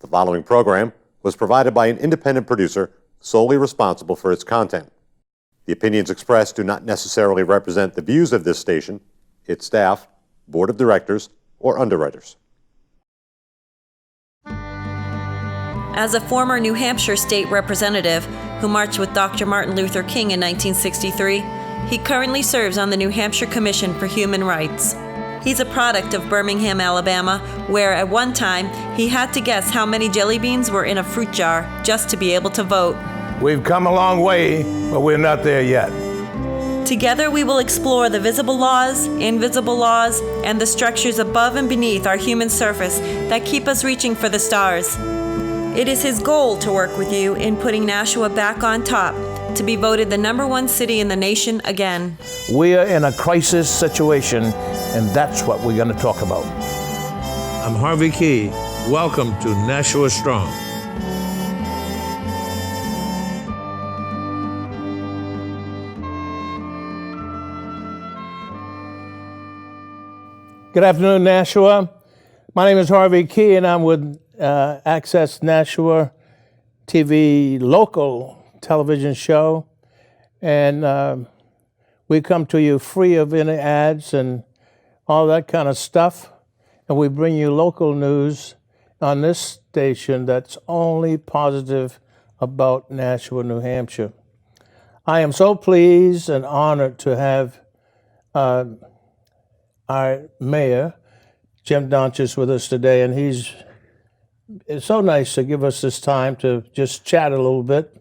The following program was provided by an independent producer solely responsible for its content. The opinions expressed do not necessarily represent the views of this station, its staff, board of directors, or underwriters. As a former New Hampshire state representative who marched with Dr. Martin Luther King in 1963, he currently serves on the New Hampshire Commission for Human Rights. He's a product of Birmingham, Alabama, where at one time he had to guess how many jelly beans were in a fruit jar just to be able to vote. We've come a long way, but we're not there yet. Together we will explore the visible laws, invisible laws, and the structures above and beneath our human surface that keep us reaching for the stars. It is his goal to work with you in putting Nashua back on top, to be voted the #1 city in the nation again. We are in a crisis situation, and that's what we're going to talk about. I'm Harvey Keye. Welcome to Nashua Strong. Good afternoon, Nashua. My name is Harvey Keye, and I'm with Access Nashua TV local television show. And we come to you free of any ads and all that kind of stuff. And we bring you local news on this station that's only positive about Nashua, New Hampshire. I am so pleased and honored to have our mayor, Jim Donchess, with us today, and it's so nice to give us this time to just chat a little bit.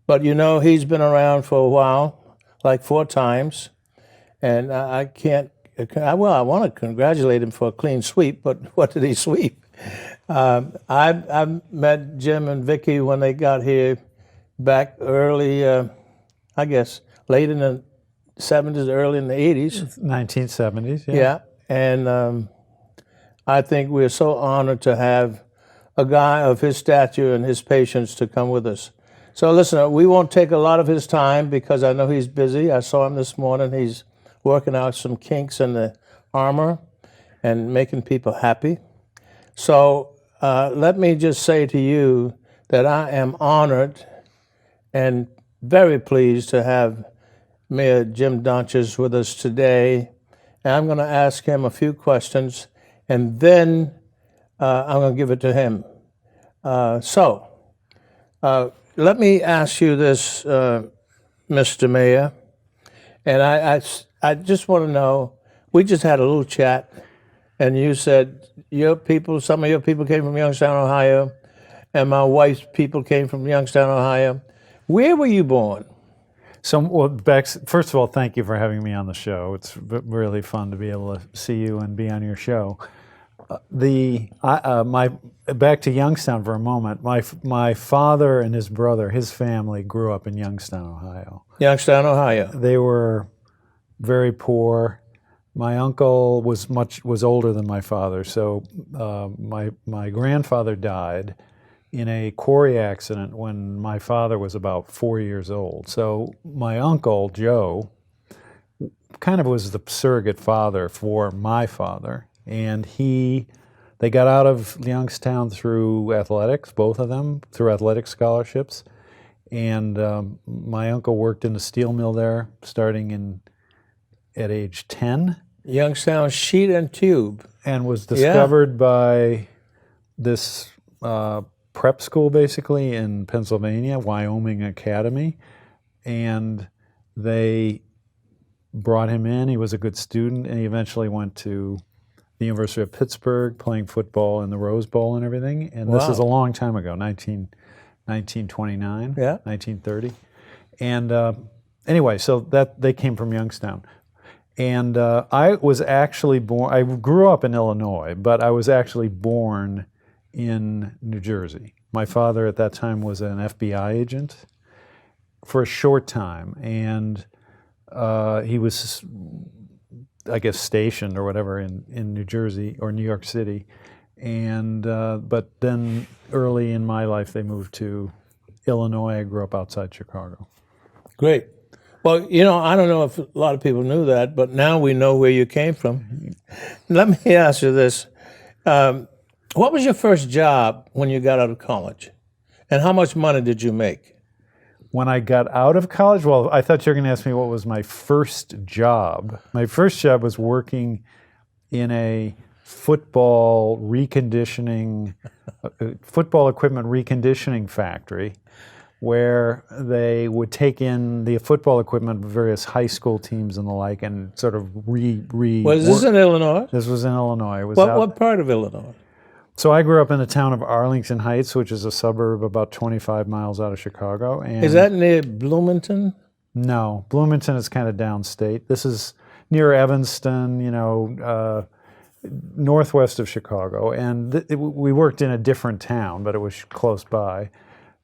But you know, he's been around for a while, like 4 times, and I want to congratulate him for a clean sweep, but what did he sweep? I met Jim and Vicky when they got here back early, I guess, late in the 70s, early in the 80s. 1970s, Yeah, and I think we're so honored to have a guy of his stature and his patience to come with us. So listen, we won't take a lot of his time because I know he's busy. I saw him this morning. He's working out some kinks in the armor and making people happy. So let me just say to you that I am honored and very pleased to have Mayor Jim Donchess with us today. And I'm going to ask him a few questions, and then I'm going to give it to him. Let me ask you this, Mr. Mayor, and I just want to know, we just had a little chat, and you said some of your people came from Youngstown, Ohio, and my wife's people came from Youngstown, Ohio. Where were you born? So, well, Bex, first of all, thank you for having me on the show. It's really fun to be able to see you and be on your show. Back to Youngstown for a moment. My father and his brother, his family, grew up in Youngstown, Ohio. Youngstown, Ohio. They were very poor. My uncle was older than my father, so my grandfather died in a quarry accident when my father was about 4 years old. So my uncle, Joe, kind of was the surrogate father for my father. And they got out of Youngstown through athletics, both of them, through athletic scholarships. And my uncle worked in the steel mill there, starting at age 10. Youngstown Sheet and Tube. And was discovered by this prep school, basically, in Pennsylvania, Wyoming Academy. And they brought him in. He was a good student, and he eventually went to the University of Pittsburgh, playing football in the Rose Bowl and everything. And This is a long time ago, 1929, 1930. And anyway, so they came from Youngstown. And I was actually born, I grew up in Illinois, but I was actually born in New Jersey. My father at that time was an FBI agent for a short time, and he was, I guess, stationed or whatever in New Jersey or New York City. And but then early in my life, they moved to Illinois. I grew up outside Chicago. Great. Well, you know, I don't know if a lot of people knew that, but now we know where you came from. Let me ask you this. What was your first job when you got out of college? And how much money did you make? When I got out of college, well, I thought you were going to ask me what was my first job. My first job was working in a football reconditioning, football equipment reconditioning factory, where they would take in the football equipment of various high school teams and the like, and sort of Was this in Illinois? This was in Illinois. It was What part of Illinois? So I grew up in the town of Arlington Heights, which is a suburb about 25 miles out of Chicago. And Is that near Bloomington? no, Bloomington is kind of downstate. This is near Evanston, northwest of Chicago. And we worked in a different town, but it was close by.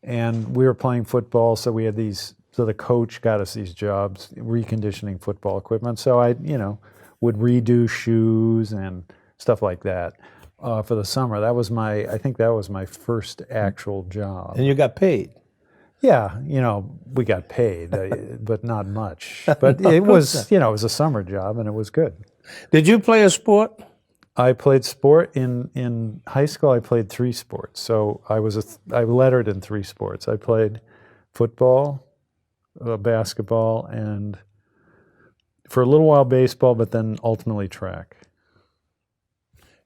And we were playing football, so we had these. So the coach got us these jobs, reconditioning football equipment. So I, would redo shoes and stuff like that for the summer. I think that was my first actual job. And you got paid? Yeah, we got paid, but not much. But it was, it was a summer job, and it was good. Did you play a sport? I played sport in high school. I played 3 sports. So I lettered in 3 sports. I played football, basketball, and for a little while baseball, but then ultimately track.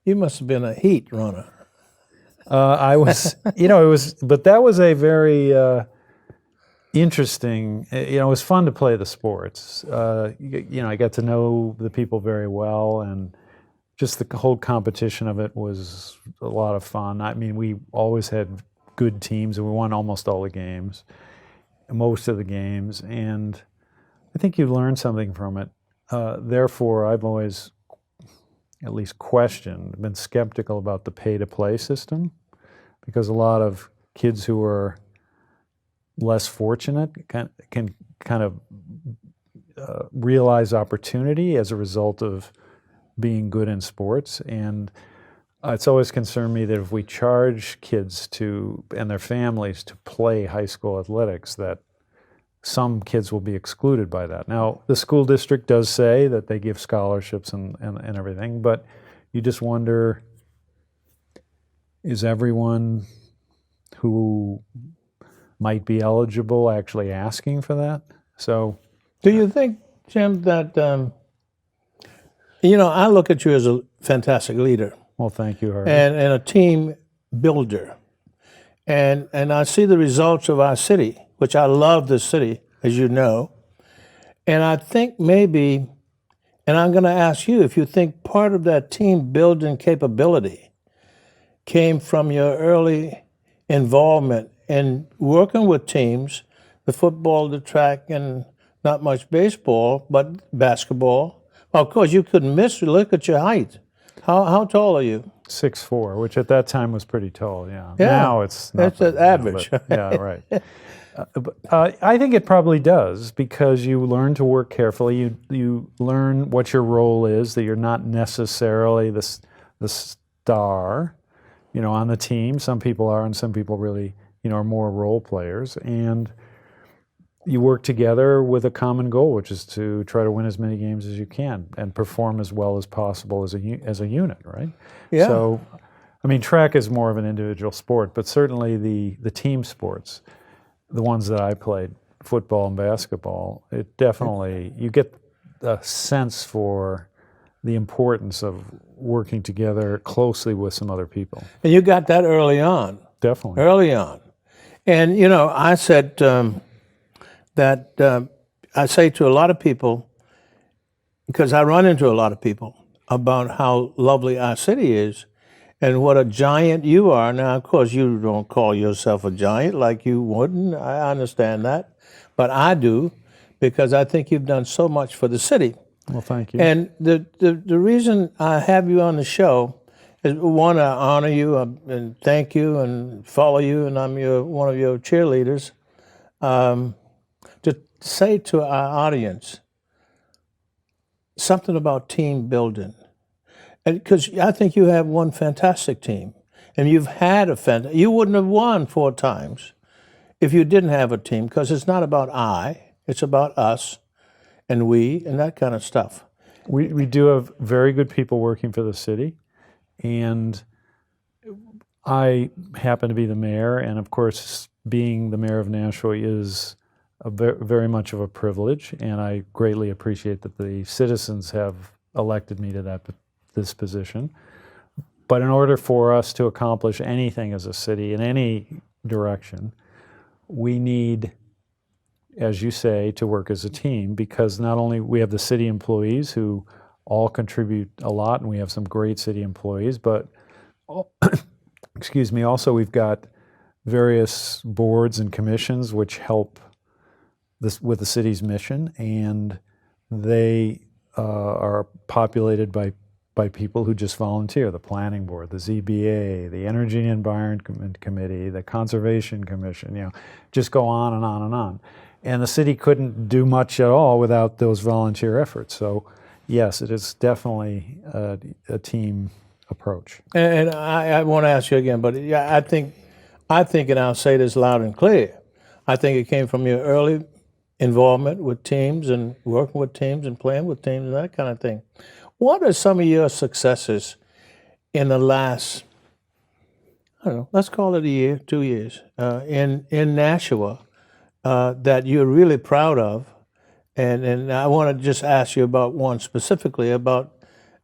You must have been a heat runner. I was, but that was a very interesting. It was fun to play the sports. I got to know the people very well, and just the whole competition of it was a lot of fun. I mean, we always had good teams, and we won almost all the games, most of the games, and I think you learn something from it. Therefore, I've always at least been skeptical about the pay-to-play system, because a lot of kids who are less fortunate can kind of realize opportunity as a result of being good in sports. And it's always concerned me that if we charge kids and their families to play high school athletics, that some kids will be excluded by that. Now, the school district does say that they give scholarships and everything, but you just wonder, is everyone who might be eligible actually asking for that? So, do you think, Jim, that, I look at you as a fantastic leader. Well, thank you, Harvey. And a team builder. And I see the results of our city, which I love this city, as you know. And I think maybe, and I'm going to ask you, if you think part of that team building capability came from your early involvement in working with teams, the football, the track, and not much baseball, but basketball. Well, of course, you couldn't miss. Look at your height. How tall are you? 6'4", which at that time was pretty tall. Yeah. Now it's not. That's average. Yeah, right. I think it probably does, because you learn to work carefully. You learn what your role is. That you're not necessarily the star, on the team. Some people are, and some people really, are more role players. And you work together with a common goal, which is to try to win as many games as you can and perform as well as possible as a unit, right? Yeah. So, I mean, track is more of an individual sport, but certainly the team sports, the ones that I played, football and basketball, it definitely, you get a sense for the importance of working together closely with some other people. And you got that early on. Definitely. Early on. And, I said that I say to a lot of people, because I run into a lot of people, about how lovely our city is and what a giant you are. Now, of course, you don't call yourself a giant like you wouldn't. I understand that. But I do, because I think you've done so much for the city. Well, thank you. And the reason I have you on the show is, one, I honor you and thank you and follow you, and I'm one of your cheerleaders. To say to our audience something about team building. Because I think you have one fantastic team, and you've had you wouldn't have won 4 times if you didn't have a team, because it's not about it's about us and we and that kind of stuff. We do have very good people working for the city, and I happen to be the mayor, and of course, being the mayor of Nashua is very much of a privilege, and I greatly appreciate that the citizens have elected me to this position. But in order for us to accomplish anything as a city in any direction, we need, as you say, to work as a team, because not only we have the city employees who all contribute a lot, and we have some great city employees, but excuse me, also we've got various boards and commissions which help this with the city's mission, and they are populated by people who just volunteer: the planning board, the ZBA, the Energy and Environment Committee, the Conservation Commission, just go on and on and on. And the city couldn't do much at all without those volunteer efforts. So yes, it is definitely a team approach. And I want to ask you again, but yeah, I think, and I'll say this loud and clear, I think it came from your early involvement with teams and working with teams and playing with teams and that kind of thing. What are some of your successes in the last, I don't know, let's call it a year, 2 years, in Nashua that you're really proud of? And I want to just ask you about one specifically, about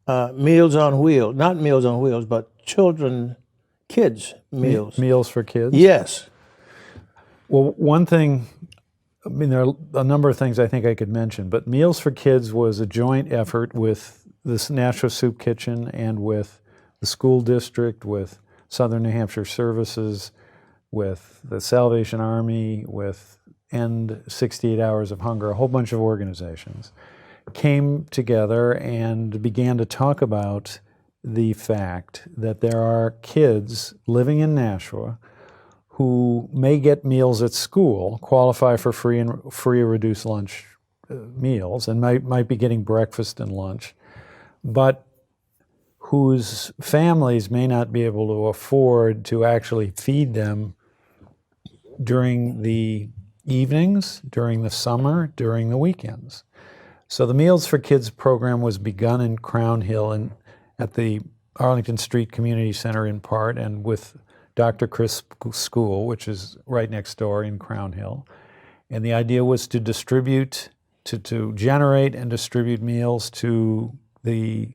Meals on Wheels, not Meals on Wheels, but kids' meals. Meals for kids? Yes. Well, one thing, I mean, there are a number of things I think I could mention, but Meals for Kids was a joint effort with this Nashua Soup Kitchen and with the school district, with Southern New Hampshire Services, with the Salvation Army, with End 68 Hours of Hunger, a whole bunch of organizations came together and began to talk about the fact that there are kids living in Nashua who may get meals at school, qualify for free or reduced lunch meals, and might be getting breakfast and lunch, but whose families may not be able to afford to actually feed them during the evenings, during the summer, during the weekends. So the Meals for Kids program was begun in Crown Hill and at the Arlington Street Community Center in part, and with Dr. Chris School, which is right next door in Crown Hill. And the idea was to distribute, to generate and distribute meals to the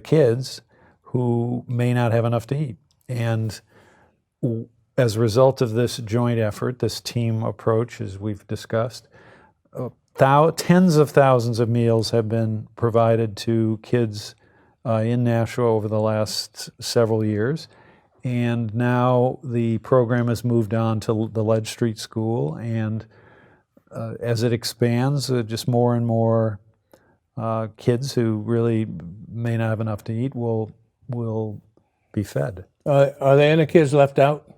kids who may not have enough to eat. And as a result of this joint effort, this team approach, as we've discussed, tens of thousands of meals have been provided to kids in Nashua over the last several years. And now the program has moved on to the Ledge Street School, and as it expands, just more and more kids who really may not have enough to eat will be fed. Are there any kids left out?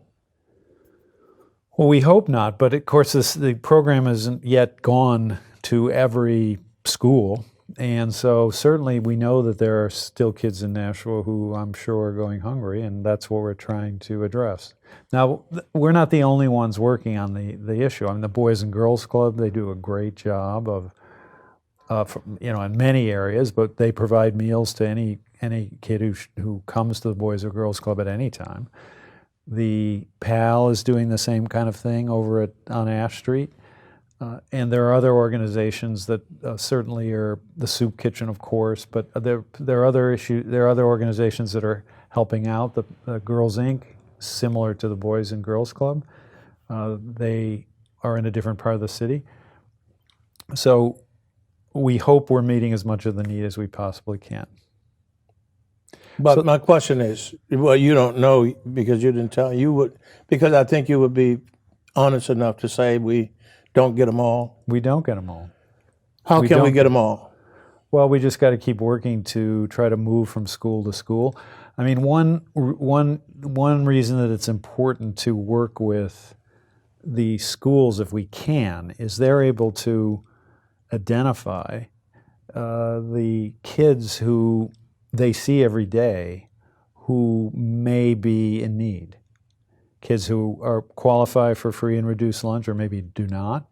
Well, we hope not, but of course the program isn't yet gone to every school, and so certainly we know that there are still kids in Nashua who I'm sure are going hungry, and that's what we're trying to address. Now, we're not the only ones working on the issue. I mean, the Boys and Girls Club, they do a great job of, in many areas, but they provide meals to any kid who comes to the Boys or Girls Club at any time. The PAL is doing the same kind of thing over on Ash Street. And there are other organizations that certainly are the Soup Kitchen, of course, but there are other organizations that are helping out. The Girls Inc., similar to the Boys and Girls Club, they are in a different part of the city. So we hope we're meeting as much of the need as we possibly can. But my question is, well, you don't know because you didn't tell. You would, because I think you would be honest enough to say we don't get them all. We don't get them all. How can we get them all? Well, we just got to keep working to try to move from school to school. I mean, one reason that it's important to work with the schools, if we can, is they're able to identify the kids who they see every day who may be in need. Kids who are qualify for free and reduced lunch or maybe do not,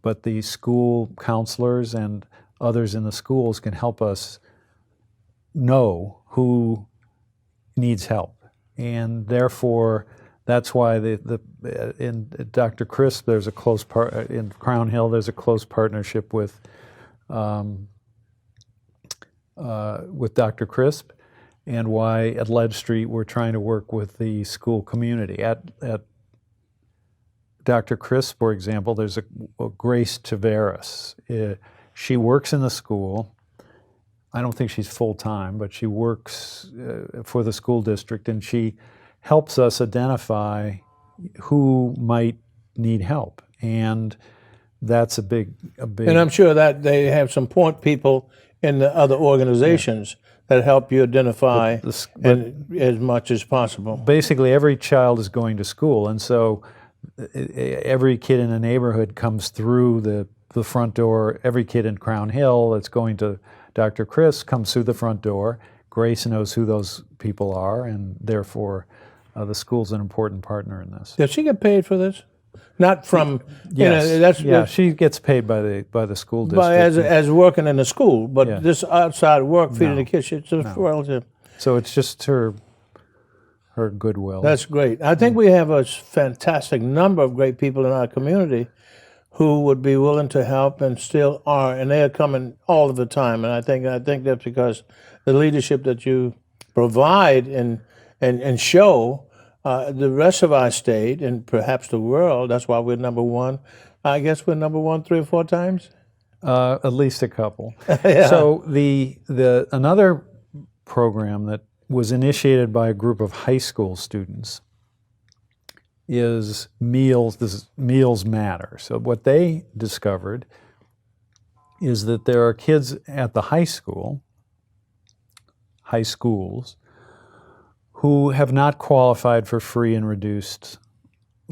but the school counselors and others in the schools can help us know who needs help. and therefore that's why in Dr. Crisp there's a close in Crown Hill there's a close partnership with Dr. Crisp, and why at Ledge Street we're trying to work with the school community. At Dr. Crisp, for example, there's a Grace Taveras. She works in the school. I don't think she's full-time, but she works for the school district, and she helps us identify who might need help. And that's a big. And I'm sure that they have some point people in the other organizations that help you identify as much as possible. Basically, every child is going to school, and so every kid in a neighborhood comes through the front door. Every kid in Crown Hill that's going to Dr. Chris comes through the front door. Grace knows who those people are, and therefore the school's an important partner in this. Does she get paid for this? Not from, yes. She gets paid by the school district. As working in the school, but Yeah. this outside work, feeding No. the kids, it's a relative. So it's just her goodwill. That's great. I think we have a fantastic number of great people in our community who would be willing to help and still are, and they are coming all of the time. And I think that's because the leadership that you provide and show the rest of our state and perhaps the world. That's why we're number one. I guess we're number one 3 or 4 times. At least a couple. Yeah. So the another program that was initiated by a group of high school students is Meals. This is Meals Matter. So what they discovered is that there are kids at the high schools, who have not qualified for free and reduced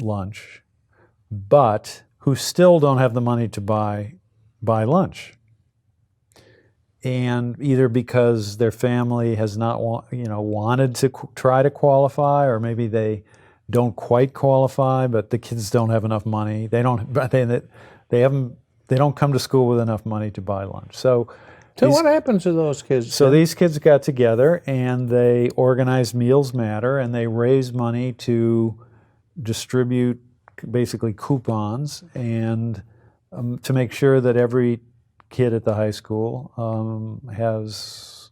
lunch, but who still don't have the money to buy lunch. And either because their family has not wanted to try to qualify, or maybe they don't quite qualify, but the kids don't have enough money. They don't come to school with enough money to buy lunch. So what happens to those kids? So these kids got together and they organized Meals Matter, and they raised money to distribute basically coupons and to make sure that every kid at the high school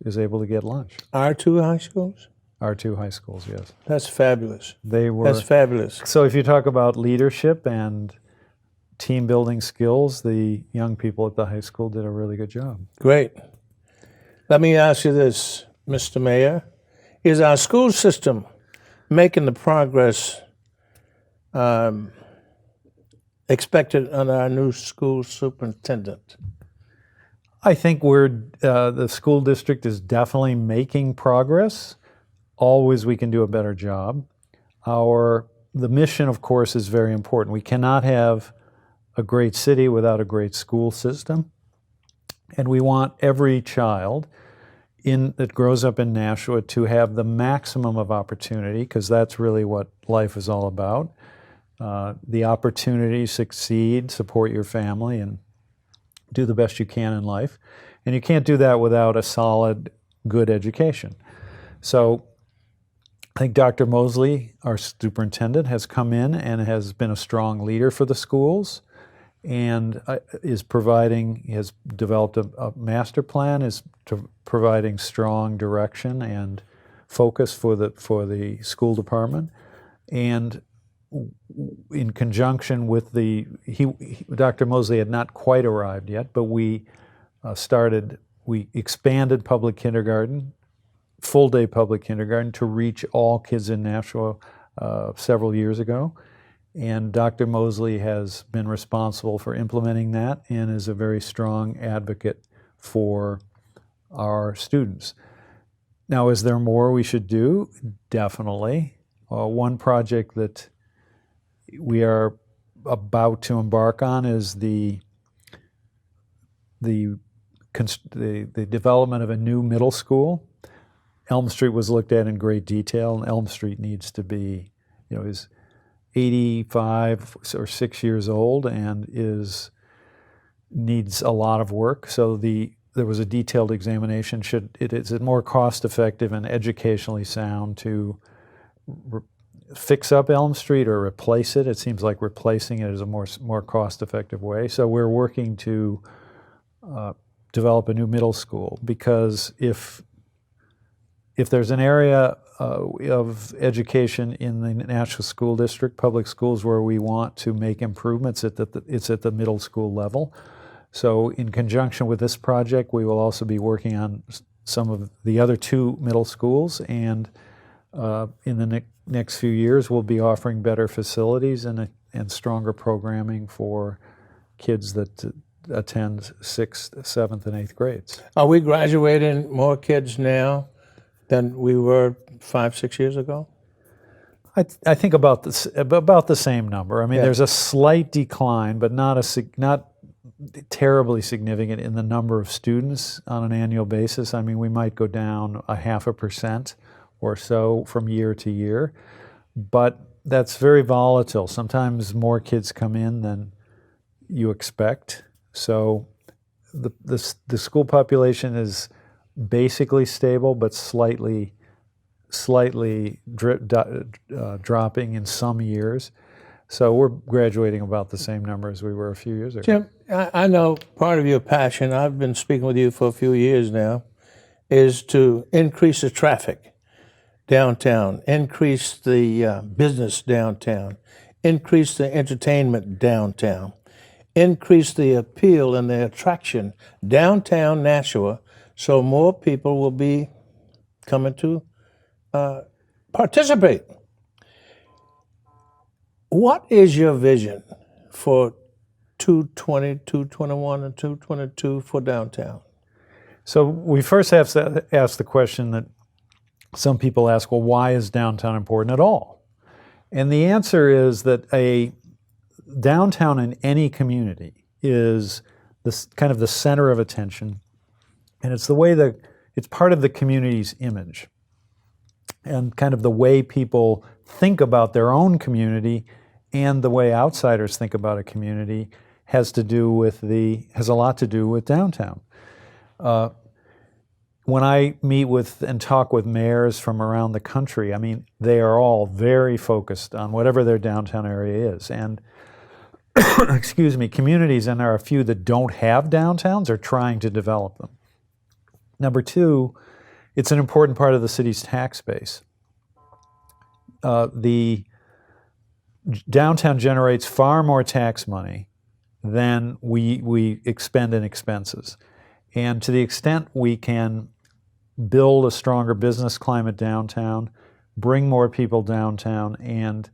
is able to get lunch. Our 2 high schools? Our 2 high schools, yes. That's fabulous. That's fabulous. So if you talk about leadership and team building skills, the young people at the high school did a really good job. Great. Let me ask you this, Mr. Mayor. Is our school system making the progress expected under our new school superintendent? I think the school district is definitely making progress. Always we can do a better job. The mission, of course, is very important. We cannot have a great city without a great school system. And we want every child that grows up in Nashua to have the maximum of opportunity, because that's really what life is all about. The opportunity to succeed, support your family, and do the best you can in life. And you can't do that without a solid, good education. So I think Dr. Mosley, our superintendent, has come in and has been a strong leader for the schools, and has developed a master plan, is providing strong direction and focus for the school department. And in conjunction with Dr. Mosley had not quite arrived yet, but we expanded public kindergarten, full-day public kindergarten, to reach all kids in Nashua several years ago. And Dr. Mosley has been responsible for implementing that and is a very strong advocate for our students. Now, is there more we should do? Definitely. One project that we are about to embark on is the development of a new middle school. Elm Street was looked at in great detail, and Elm Street needs to be, is 85 or 6 years old and needs a lot of work. So there was a detailed examination. Is it more cost effective and educationally sound to fix up Elm Street or replace it. It seems like replacing it is a more cost-effective way. So we're working to develop a new middle school, because if there's an area of education in the Nashua School District, public schools, where we want to make improvements, it's at the middle school level. So in conjunction with this project, we will also be working on some of the other 2 middle schools, and in the next few years, we'll be offering better facilities and stronger programming for kids that attend 6th, 7th, and 8th grades. Are we graduating more kids now than we were 5-6 years ago? I think about the same number. I mean, there's a slight decline, but not terribly significant in the number of students on an annual basis. I mean, we might go down 0.5% or so from year to year, but that's very volatile. Sometimes more kids come in than you expect. So the school population is basically stable, but slightly dropping in some years. So we're graduating about the same number as we were a few years ago. Jim, I know part of your passion, I've been speaking with you for a few years now, is to increase the traffic downtown, increase the business downtown, increase the entertainment downtown, increase the appeal and the attraction downtown Nashua, so more people will be coming to participate. What is your vision for 220, 221, and 222 for downtown? So we first have to ask the question that some people ask, well, why is downtown important at all? And the answer is that a downtown in any community is this kind of the center of attention, and it's the way that it's part of the community's image, and kind of the way people think about their own community and the way outsiders think about a community has a lot to do with downtown. When I meet with and talk with mayors from around the country, I mean, they are all very focused on whatever their downtown area is. And excuse me, communities, and there are a few that don't have downtowns, are trying to develop them. Number 2, it's an important part of the city's tax base. The downtown generates far more tax money than we expend in expenses. And to the extent we can build a stronger business climate downtown, bring more people downtown, and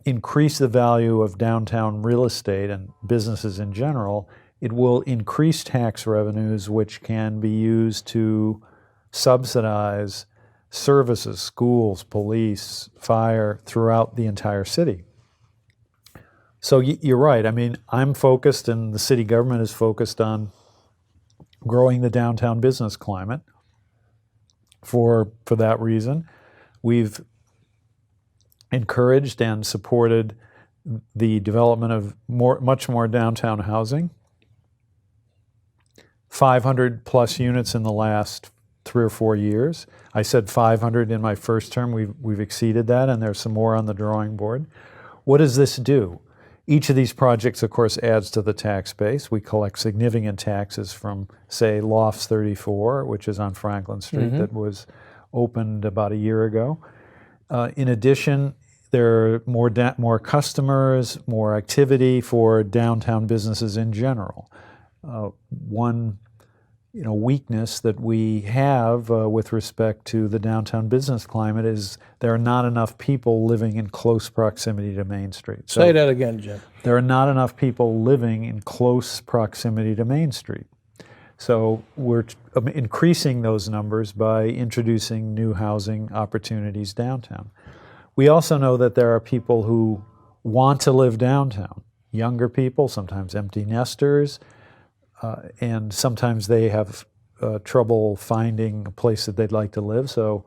increase the value of downtown real estate and businesses in general, it will increase tax revenues, which can be used to subsidize services, schools, police, fire, throughout the entire city. So you're right. I mean, I'm focused, and the city government is focused on growing the downtown business climate. For that reason, we've encouraged and supported the development of much more downtown housing. 500 plus units in the last 3 or 4 years. I said 500 in my first term. We've exceeded that, and there's some more on the drawing board. What does this do? Each of these projects, of course, adds to the tax base. We collect significant taxes from, say, Lofts 34, which is on Franklin Street, that was opened about a year ago. In addition, there are more customers, more activity for downtown businesses in general. One weakness that we have with respect to the downtown business climate is there are not enough people living in close proximity to Main Street. So say that again, Jim. There are not enough people living in close proximity to Main Street. So we're increasing those numbers by introducing new housing opportunities downtown. We also know that there are people who want to live downtown, younger people, sometimes empty nesters, and sometimes they have trouble finding a place that they'd like to live. So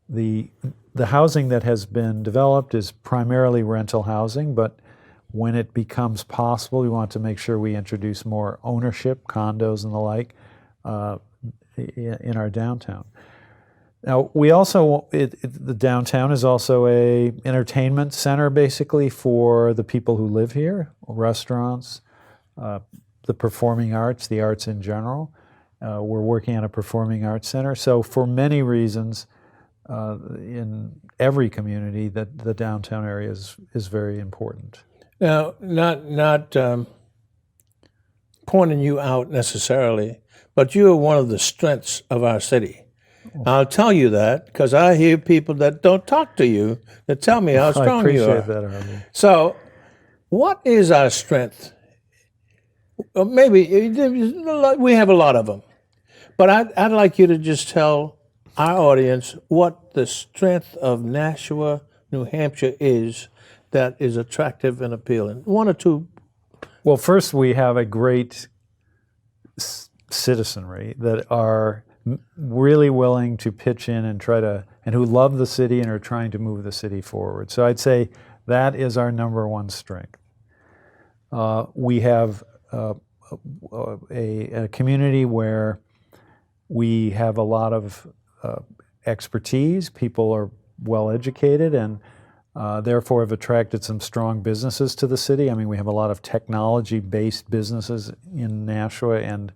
the housing that has been developed is primarily rental housing, but when it becomes possible, we want to make sure we introduce more ownership, condos and the like, in our downtown. Now, we also, the downtown is also a entertainment center, basically, for the people who live here, restaurants, the performing arts, the arts in general. We're working on a performing arts center. So for many reasons, in every community, that the downtown area is very important. Now, not pointing you out necessarily, but you are one of the strengths of our city. I'll tell you that because I hear people that don't talk to you that tell me how strong you are. I appreciate that, Harvey. So, what is our strength? Maybe we have a lot of them, but I'd like you to just tell our audience what the strength of Nashua, New Hampshire is that is attractive and appealing. One or two. Well, first, we have a great citizenry that are really willing to pitch in and and who love the city and are trying to move the city forward. So I'd say that is our number one strength. We have a community where we have a lot of expertise. People are well educated and therefore have attracted some strong businesses to the city. I mean, we have a lot of technology-based businesses in Nashua and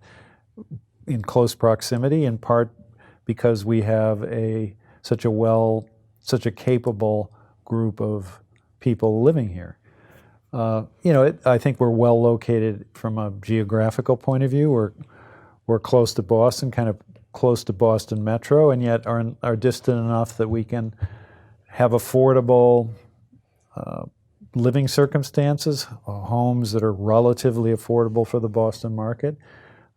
in close proximity, in part because we have such a capable group of people living here. I think we're well located from a geographical point of view. We're close to Boston, kind of close to Boston Metro, and yet are distant enough that we can have affordable living circumstances, homes that are relatively affordable for the Boston market,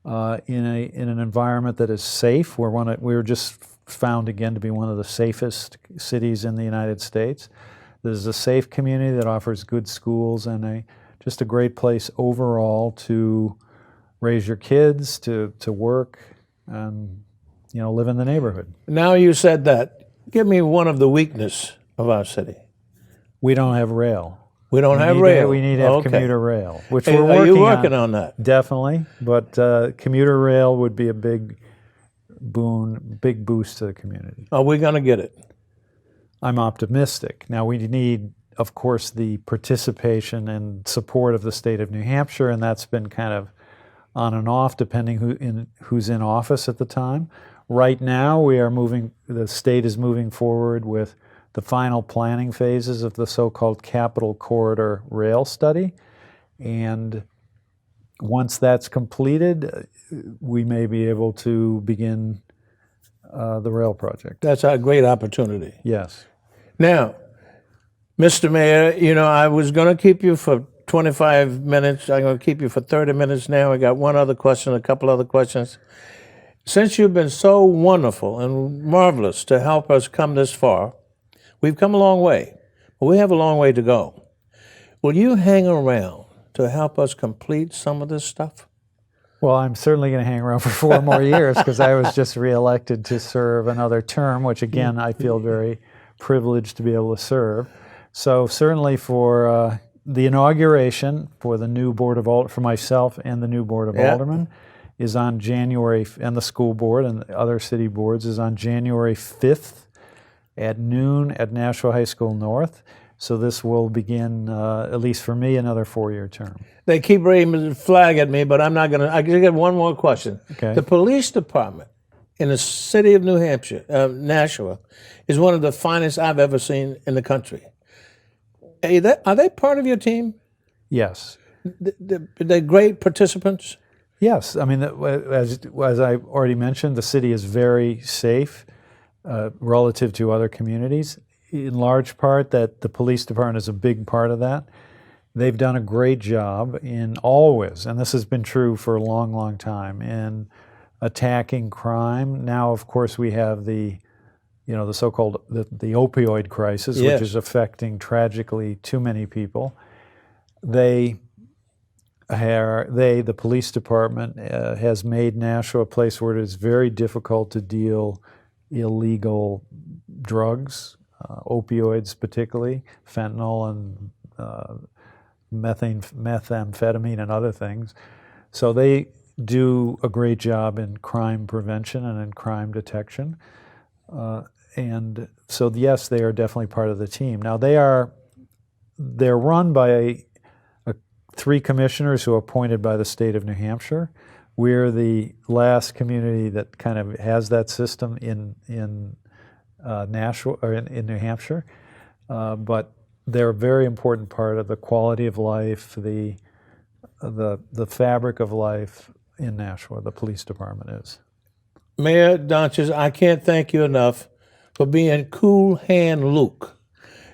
in an environment that is safe. We're just found again to be one of the safest cities in the United States. This is a safe community that offers good schools and just a great place overall to raise your kids, to work, and live in the neighborhood. Now you said that. Give me one of the weaknesses of our city. We don't have rail. We don't have rail. We need to have Okay. commuter rail, which Hey, we're are working you working on that? Definitely, but commuter rail would be a big boon, big boost to the community. Are we going to get it? I'm optimistic. Now we need, of course, the participation and support of the state of New Hampshire, and that's been kind of on and off depending who's in office at the time. Right now, the state is moving forward with the final planning phases of the so-called Capital Corridor Rail Study. And once that's completed, we may be able to begin the rail project. That's a great opportunity. Yes. Now, Mr. Mayor, I was going to keep you for 25 minutes. I'm going to keep you for 30 minutes now. I got one other question, a couple other questions. Since you've been so wonderful and marvelous to help us come this far, we've come a long way, but we have a long way to go. Will you hang around to help us complete some of this stuff? Well, I'm certainly going to hang around for 4 more years because I was just reelected to serve another term, which again, I feel very privileged to be able to serve. So certainly for the inauguration for the new Board of for myself and the new Board of Aldermen is on January, and the school board and other city boards is on January 5th at noon at Nashua High School North. So this will begin, at least for me, another 4-year term. They keep raising the flag at me, but I'm not going to. I just got one more question. Okay. The police department in the city of New Hampshire, Nashua, is one of the finest I've ever seen in the country. Are they part of your team? Yes. They're great participants? Yes. I mean, as I already mentioned, the city is very safe relative to other communities. In large part, that the police department is a big part of that. They've done a great job in always, and this has been true for a long, long time, in attacking crime. Now, of course, we have the so-called the opioid crisis, Yes. which is affecting tragically too many people. The police department has made Nashua a place where it is very difficult to deal illegal drugs, opioids particularly, fentanyl and methamphetamine and other things. So they do a great job in crime prevention and in crime detection. And so, yes, they are definitely part of the team. Now, they're run by 3 commissioners who are appointed by the state of New Hampshire. We're the last community that kind of has that system in Nashua or in New Hampshire, but they're a very important part of the quality of life, the fabric of life in Nashua. The police department is. Mayor Donchess, I can't thank you enough for being Cool Hand Luke.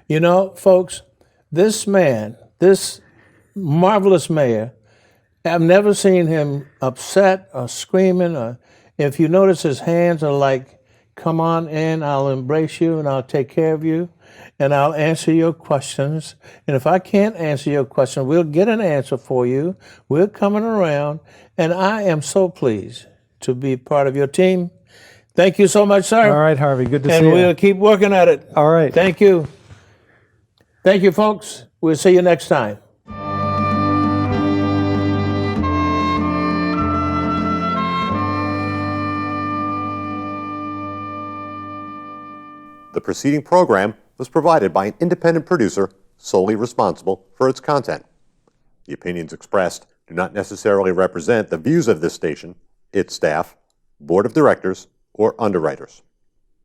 You know, folks, this man, this marvelous mayor, I've never seen him upset or screaming. Or if you notice, his hands are like, come on in, I'll embrace you and I'll take care of you and I'll answer your questions. And if I can't answer your question, we'll get an answer for you. We're coming around, and I am so pleased to be part of your team. Thank you so much, sir. All right, Harvey, good to see And you. we'll keep working at it. All right. Thank you. Thank you, folks. We'll see you next time. The preceding program was provided by an independent producer solely responsible for its content. The opinions expressed do not necessarily represent the views of this station, its staff, board of directors, or underwriters.